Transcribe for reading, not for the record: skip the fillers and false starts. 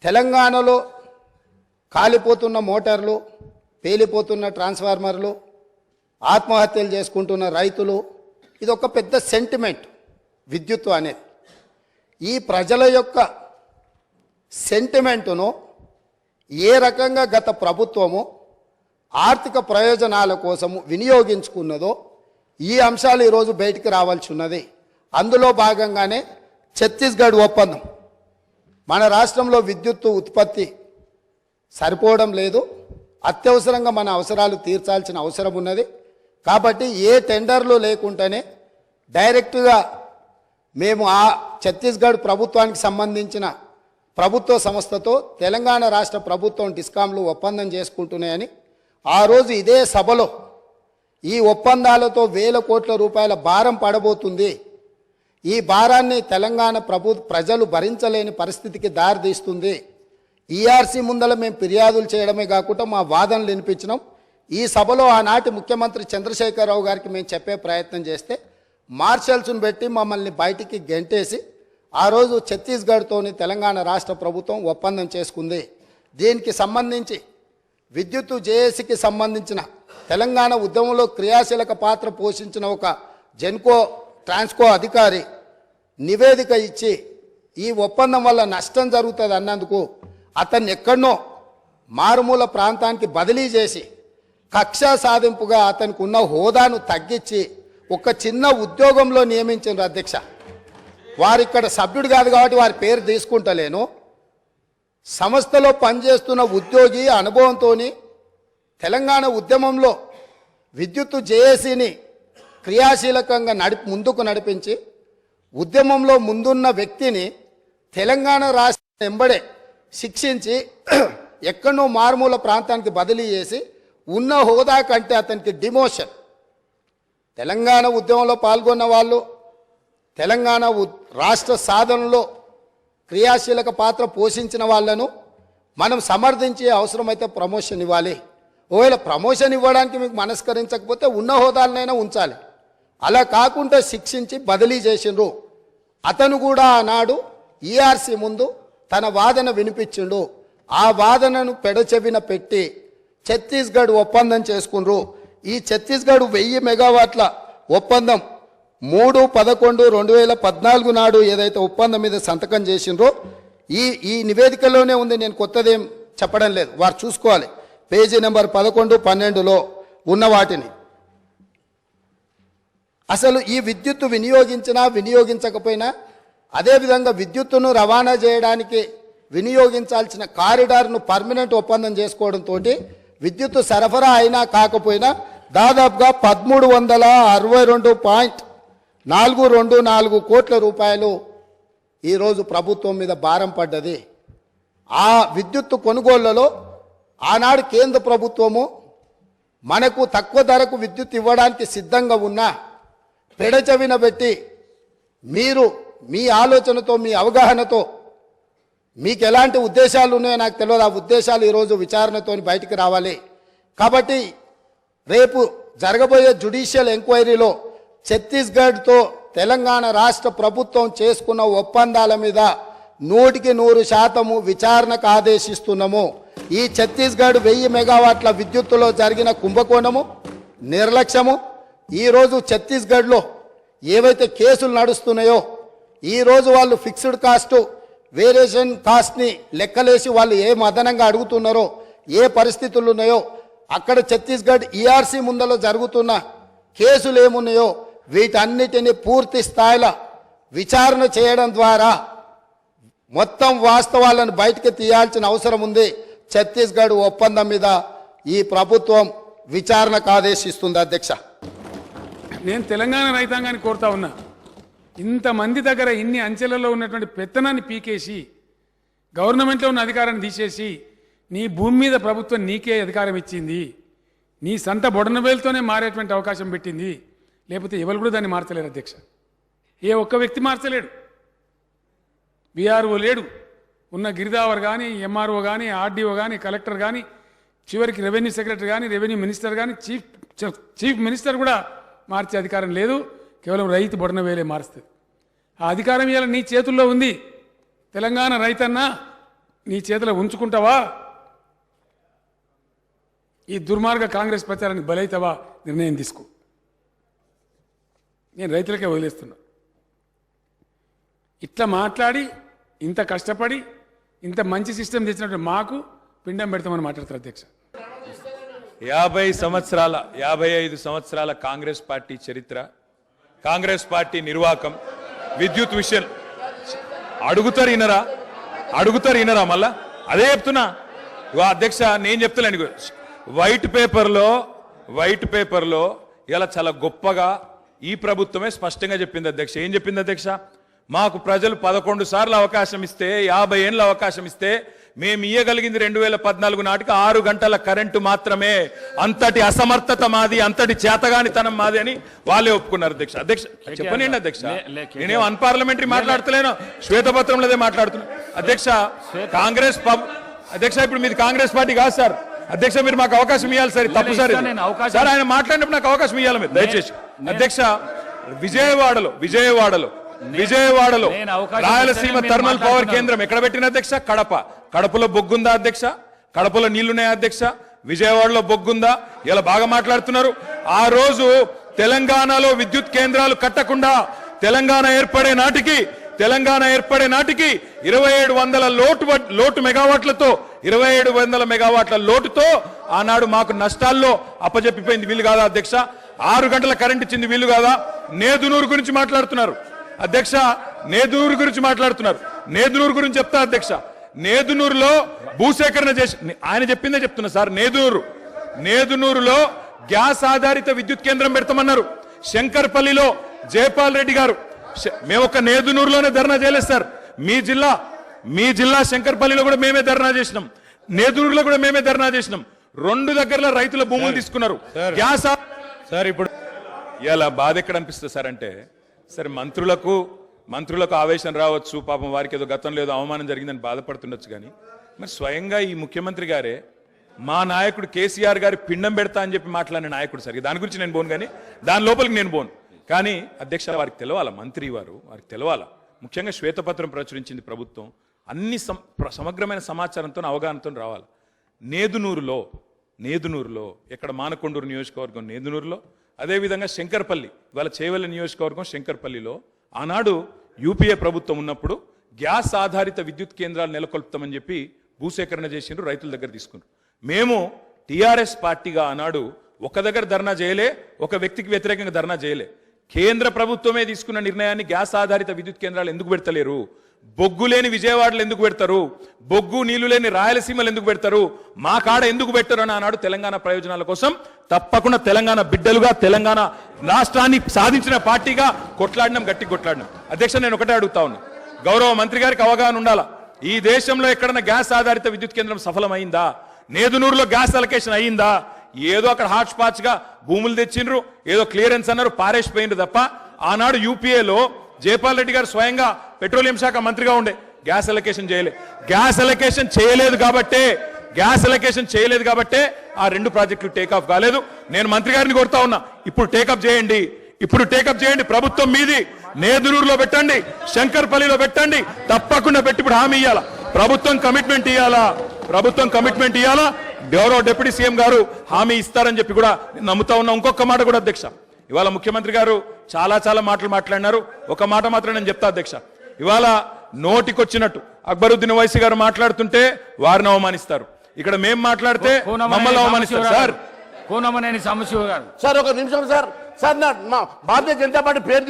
తెలంగాణలో కాలిపోతున్న మోటార్లు, పేలిపోతున్న ట్రాన్స్ఫార్మర్లు, ఆత్మహత్యలు చేసుకుంటున్న రైతులు, ఇది ఒక పెద్ద సెంటిమెంట్. విద్యుత్తు అనేది ఈ ప్రజల యొక్క సెంటిమెంటును ఏ రకంగా గత ప్రభుత్వము ఆర్థిక ప్రయోజనాల కోసము వినియోగించుకున్నదో ఈ అంశాలు ఈరోజు బయటికి రావాల్సి ఉన్నది. అందులో భాగంగానే ఛత్తీస్గఢ్ ఒప్పందం. మన రాష్ట్రంలో విద్యుత్తు ఉత్పత్తి సరిపోవడం లేదు, అత్యవసరంగా మన అవసరాలు తీర్చాల్సిన అవసరం ఉన్నది. కాబట్టి ఏ టెండర్లు లేకుండానే డైరెక్ట్గా మేము ఆ ఛత్తీస్గఢ్ ప్రభుత్వానికి సంబంధించిన ప్రభుత్వ సంస్థతో తెలంగాణ రాష్ట్ర ప్రభుత్వం డిస్కామ్లు ఒప్పందం చేసుకుంటున్నాయని ఆ రోజు ఇదే సభలో ఈ ఒప్పందాలతో వేల కోట్ల రూపాయల భారం పడబోతుంది, ఈ భారాన్ని తెలంగాణ ప్రజలు భరించలేని పరిస్థితికి దారితీస్తుంది, ఈఆర్సీ ముందల మేము ఫిర్యాదులు చేయడమే కాకుండా మా వాదనలు వినిపించినాం. ఈ సభలో ఆనాటి ముఖ్యమంత్రి చంద్రశేఖరరావు గారికి మేము చెప్పే ప్రయత్నం చేస్తే మార్షల్స్ను పెట్టి మమ్మల్ని బయటికి గెంటేసి ఆ రోజు ఛత్తీస్గఢ్తోని తెలంగాణ రాష్ట్ర ప్రభుత్వం ఒప్పందం చేసుకుంది. దీనికి సంబంధించి విద్యుత్తు జేఏసీకి సంబంధించిన తెలంగాణ ఉద్యమంలో క్రియాశీలక పాత్ర పోషించిన ఒక జెన్కో ట్రాన్స్కో అధికారి నివేదిక ఇచ్చి ఈ ఒప్పందం వల్ల నష్టం జరుగుతుంది అన్నందుకు అతన్ని ఎక్కడనో మారుమూల ప్రాంతానికి బదిలీ చేసి కక్షా సాధింపుగా అతనికి ఉన్న హోదాను తగ్గించి ఒక చిన్న ఉద్యోగంలో నియమించారు అధ్యక్ష. వారు ఇక్కడ సభ్యుడు కాదు కాబట్టి వారి పేరు తీసుకుంటలేను. సంస్థలో పనిచేస్తున్న ఉద్యోగి అనుభవంతో తెలంగాణ ఉద్యమంలో విద్యుత్తు జేఏసీని క్రియాశీలకంగా ముందుకు నడిపించి ఉద్యమంలో ముందున్న వ్యక్తిని తెలంగాణ రాష్ట్రం వెంబడే శిక్షించి ఎక్కడో మారుమూల ప్రాంతానికి బదిలీ చేసి ఉన్న హోదా కంటే అతనికి డిమోషన్. తెలంగాణ ఉద్యమంలో పాల్గొన్న వాళ్ళు తెలంగాణ రాష్ట్ర సాధనలో క్రియాశీలక పాత్ర పోషించిన వాళ్ళను మనం సమర్థించే అవసరమైతే ప్రమోషన్ ఇవ్వాలి. ఒకవేళ ప్రమోషన్ ఇవ్వడానికి మీకు మనస్కరించకపోతే ఉన్న హోదాలనైనా ఉంచాలి. అలా కాకుండా శిక్షించి బదిలీ చేసిండ్రు. అతను కూడా ఆనాడు ఈఆర్సీ ముందు తన వాదన వినిపించిండు. ఆ వాదనను పెడచెవిన పెట్టి ఛత్తీస్గఢ్ ఒప్పందం చేసుకున్నారు. ఈ ఛత్తీస్గఢ్ 1000 మెగావాట్ల ఒప్పందం 3/11/2014 నాడు ఏదైతే ఒప్పందం మీద సంతకం చేసిండ్రో ఈ నివేదికలోనే ఉంది, నేను కొత్తదేం చెప్పడం లేదు, వారు చూసుకోవాలి. పేజీ నెంబర్ 11, 12లో ఉన్న వాటిని. అసలు ఈ విద్యుత్తు వినియోగించినా వినియోగించకపోయినా అదేవిధంగా విద్యుత్తును రవాణా చేయడానికి వినియోగించాల్సిన కారిడార్ను పర్మనెంట్ ఒప్పందం చేసుకోవడంతో విద్యుత్తు సరఫరా అయినా కాకపోయినా దాదాపుగా 1362.424 కోట్ల రూపాయలు ఈరోజు ప్రభుత్వం మీద భారం పడ్డది. ఆ విద్యుత్తు కొనుగోళ్లలో ఆనాడు కేంద్ర ప్రభుత్వము మనకు తక్కువ ధరకు విద్యుత్ ఇవ్వడానికి సిద్ధంగా ఉన్నా పెడచెవిన పెట్టి మీరు మీ ఆలోచనతో మీ అవగాహనతో మీకు ఎలాంటి ఉద్దేశాలు ఉన్నాయో నాకు తెలియదు, ఆ ఉద్దేశాలు ఈరోజు విచారణతో బయటికి రావాలి. కాబట్టి రేపు జరగబోయే జ్యుడిషియల్ ఎంక్వైరీలో ఛత్తీస్గఢ్తో తెలంగాణ రాష్ట్ర ప్రభుత్వం చేసుకున్న ఒప్పందాల మీద 100% విచారణకు ఆదేశిస్తున్నాము. ఈ ఛత్తీస్గఢ్ 1000 మెగావాట్ల విద్యుత్తులో జరిగిన కుంభకోణము, నిర్లక్ష్యము, ఈరోజు ఛత్తీస్గఢ్లో ఏవైతే కేసులు నడుస్తున్నాయో ఈరోజు వాళ్ళు ఫిక్స్డ్ కాస్ట్ వేరియేషన్ కాస్ట్ని లెక్కలేసి వాళ్ళు ఏ అదనంగా అడుగుతున్నారో ఏ పరిస్థితులు ఉన్నాయో అక్కడ ఛత్తీస్గఢ్ ఈఆర్సీ ముందలో జరుగుతున్న కేసులు ఏమున్నాయో వీటన్నిటిని పూర్తి స్థాయిలో విచారణ చేయడం ద్వారా మొత్తం వాస్తవాలను బయటకు తీయాల్సిన అవసరం ఉంది. ఛత్తీస్గఢ్ ఒప్పందం మీద ఈ ప్రభుత్వం విచారణకు ఆదేశిస్తుంది అధ్యక్ష. నేను తెలంగాణ రైతాంగాన్ని కోరుతా ఉన్నా, ఇంతమంది దగ్గర ఇన్ని అంచెలలో ఉన్నటువంటి పెత్తనాన్ని పీకేసి గవర్నమెంట్లో ఉన్న అధికారాన్ని తీసేసి నీ భూమి మీద ప్రభుత్వం నీకే అధికారం ఇచ్చింది, నీ సంత బొడనవేలుతోనే మారేటువంటి అవకాశం పెట్టింది. లేకపోతే ఎవరు కూడా దాన్ని మార్చలేరు అధ్యక్ష. ఏ ఒక్క వ్యక్తి మార్చలేడు. బీఆర్ఓ లేడు, ఉన్న గిరిదావర్ కానీ, ఎంఆర్ఓ కానీ, ఆర్డీఓ కానీ, కలెక్టర్ కానీ, చివరికి రెవెన్యూ సెక్రటరీ కానీ, రెవెన్యూ మినిస్టర్ కానీ, చీఫ్ మినిస్టర్ కూడా మార్చే అధికారం లేదు. కేవలం రైతు బొడనవేలే మారుస్తుంది. ఆ అధికారం ఇవాళ నీ చేతుల్లో ఉంది. తెలంగాణ రైతన్న నీ చేతిలో ఉంచుకుంటావా, ఈ దుర్మార్గ కాంగ్రెస్ ప్రచారానికి బలైతావా నిర్ణయం తీసుకో. నేను రైతులకే వదిలేస్తున్నా. ఇట్లా మాట్లాడి ఇంత కష్టపడి ఇంత మంచి సిస్టమ్ తెచ్చినట్టు మాకు పిండం పెడతామని మాట్లాడతారు అధ్యక్ష. 55 సంవత్సరాల కాంగ్రెస్ పార్టీ చరిత్ర, కాంగ్రెస్ పార్టీ నిర్వాకం, విద్యుత్ విషయం అడుగుతారు ఇనరా మళ్ళా అదే చెప్తున్నా. ఇవా అధ్యక్ష నేను చెప్తాను, వైట్ పేపర్లో ఇలా చాలా గొప్పగా ఈ ప్రభుత్వమే స్పష్టంగా చెప్పింది అధ్యక్ష. ఏం చెప్పింది అధ్యక్ష? మాకు ప్రజలు 11 సార్లు అవకాశం ఇస్తే, 50 ఏళ్ళ అవకాశం ఇస్తే మేము ఇయ్యగలిగింది 2014 నాటికి 6 గంటల కరెంటు మాత్రమే. అంతటి అసమర్థత మాది, అంతటి చేతగానితనం మాది అని వాళ్ళే ఒప్పుకున్నారు అధ్యక్ష. చెప్పనండి అధ్యక్ష, నేనేం అన్పార్లమెంటరీ మాట్లాడతలేను, శ్వేతపత్రంలోదే మాట్లాడుతున్నా అధ్యక్ష. అధ్యక్ష ఇప్పుడు మీది కాంగ్రెస్ పార్టీ కాదు సార్. అధ్యక్ష మీరు మాకు అవకాశం ఇవ్వాలి సార్, తప్పు సార్ సార్. ఆయన మాట్లాడినప్పుడు నాకు అవకాశం ఇవ్వాలి మీరు దయచేసి. అధ్యక్ష విజయవాడలో రాయలసీమ థర్మల్ పవర్ కేంద్రం ఎక్కడ పెట్టిన అధ్యక్ష? కడపలో బొగ్గుందా అధ్యక్ష? కడపలో నీళ్లున్నాయా అధ్యక్ష? విజయవాడలో బొగ్గుందా? ఇలా బాగా మాట్లాడుతున్నారు. ఆ రోజు తెలంగాణలో విద్యుత్ కేంద్రాలు కట్టకుండా తెలంగాణ ఏర్పడే నాటికి 2700 లోటు మెగావాట్లతో 2700 మెగావాట్ల లోటుతో ఆనాడు మాకు నష్టాల్లో అప్పజెప్పిపోయింది. వీళ్ళు కాదా అధ్యక్ష? 6 గంటల కరెంట్ ఇచ్చింది వీళ్ళు కాదా? నేదునూరు గురించి మాట్లాడుతున్నారు అధ్యక్ష. నేదునూరు గురించి చెప్తా అధ్యక్ష. నేదునూరులో భూసేకరణ చేసి ఆయన చెప్పిందే చెప్తున్నా సార్. నేదునూరులో గ్యాస్ ఆధారిత విద్యుత్ కేంద్రం పెడతామన్నారు. శంకర్పల్లిలో జయపాల్ రెడ్డి గారు, మేము ఒక నేదునూరులోనే ధర్నా చేయలేదు సార్. మీ జిల్లా శంకర్పల్లిలో కూడా మేమే ధర్నా చేసినాం, నేదునూరులో కూడా మేమే ధర్నా చేసినాం. 2 దగ్గరలో రైతుల భూములు తీసుకున్నారు. గ్యాస్ సార్ ఇప్పుడు ఇలా బాధ ఎక్కడ అనిపిస్తుంది సార్ అంటే, సరే మంత్రులకు ఆవేశం రావచ్చు, పాపం వారికి ఏదో గతంలో ఏదో అవమానం జరిగిందని బాధపడుతుండొచ్చు. కానీ మరి స్వయంగా ఈ ముఖ్యమంత్రి గారే మా నాయకుడు కేసీఆర్ గారి పిండం పెడతా అని చెప్పి మాట్లాడిన నాయకుడు సార్. దాని గురించి నేను పోను, కానీ దాని లోపలికి నేను పోను. కానీ అధ్యక్ష వారికి తెలవాలా, మంత్రి వారికి తెలవాలా. ముఖ్యంగా శ్వేతపత్రం ప్రచురించింది ప్రభుత్వం, అన్ని సమగ్రమైన సమాచారంతో అవగాహనతో రావాలి. నేదునూరులో ఎక్కడ మానకొండూరు నియోజకవర్గం నేదునూరులో, అదేవిధంగా శంకర్పల్లి ఇవాళ చేవెళ్ళ నియోజకవర్గం శంకర్పల్లిలో ఆనాడు యూపీఏ ప్రభుత్వం ఉన్నప్పుడు గ్యాస్ ఆధారిత విద్యుత్ కేంద్రాలు నెలకొల్పుతామని చెప్పి భూసేకరణ చేసిండ్రు, రైతుల దగ్గర తీసుకున్నారు. మేము టీఆర్ఎస్ పార్టీగా ఆనాడు ఒక దగ్గర ధర్నా చేయలే, ఒక వ్యక్తికి వ్యతిరేకంగా ధర్నా చేయలే. కేంద్ర ప్రభుత్వమే తీసుకున్న నిర్ణయాన్ని గ్యాస్ ఆధారిత విద్యుత్ కేంద్రాలు ఎందుకు పెడతలేరు? బొగ్గు లేని విజయవాడలో ఎందుకు పెడతారు? బొగ్గు నీళ్లు లేని రాయలసీమలు ఎందుకు పెడతారు? మా కాడ ఎందుకు పెట్టరు అని ఆనాడు తెలంగాణ ప్రయోజనాల కోసం తప్పకుండా తెలంగాణ బిడ్డలుగా తెలంగాణ రాష్ట్రాన్ని సాధించిన పార్టీగా గట్టి కొట్లాడినాం. అధ్యక్ష నేను ఒకటే అడుగుతా ఉన్నా, గౌరవ మంత్రి గారికి అవగాహన ఉండాలా. ఈ దేశంలో ఎక్కడన్నా గ్యాస్ ఆధారిత విద్యుత్ కేంద్రం సఫలమైందా? నేదునూరులో గ్యాస్ అలొకేషన్ అయ్యిందా? ఏదో అక్కడ హాట్ స్పాట్స్ గా భూములు తెచ్చిండ్రు, ఏదో క్లియరెన్స్ అన్నారు, పారేసిపోయిండ్రు తప్ప ఆనాడు యూపీఏలో జయపాల్ రెడ్డి గారు స్వయంగా పెట్రోలియం శాఖ మంత్రిగా ఉండే గ్యాస్ అలొకేషన్ చేయలేదు కాబట్టే ఆ 2 ప్రాజెక్టులు టేకాఫ్ కాలేదు. నేను మంత్రి గారిని కోరుతా ఉన్నా, ఇప్పుడు టేకప్ చేయండి. ప్రభుత్వం మీది. నేదునూరులో పెట్టండి, శంకర్పల్లిలో పెట్టండి, తప్పకుండా పెట్టి ఇప్పుడు హామీ ఇవ్వాలా. ప్రభుత్వం కమిట్మెంట్ ఇవ్వాలా. గౌరవ డిప్యూటీ సీఎం గారు హామీ ఇస్తారని చెప్పి కూడా నమ్ముతా ఉన్నా. ఇంకొక మాట కూడా అధ్యక్ష, ఇవాళ ముఖ్యమంత్రి గారు చాలా మాటలు మాట్లాడినారు. ఒక మాట మాత్రం నేను చెప్తా అధ్యక్ష, ఇవాళ నోటికొచ్చినట్టు అక్బరుద్దీన్ ఓవైసీ గారు మాట్లాడుతుంటే వారిని అవమానిస్తారు, ఇక్కడ మేం మాట్లాడితే మమ్మల్ని అవమానిస్తారు. సార్ కోనమనేని సాంబశివ గారు సార్ ఒక నిమిషం సార్. మా భారతీయ జనతా పార్టీ పేరు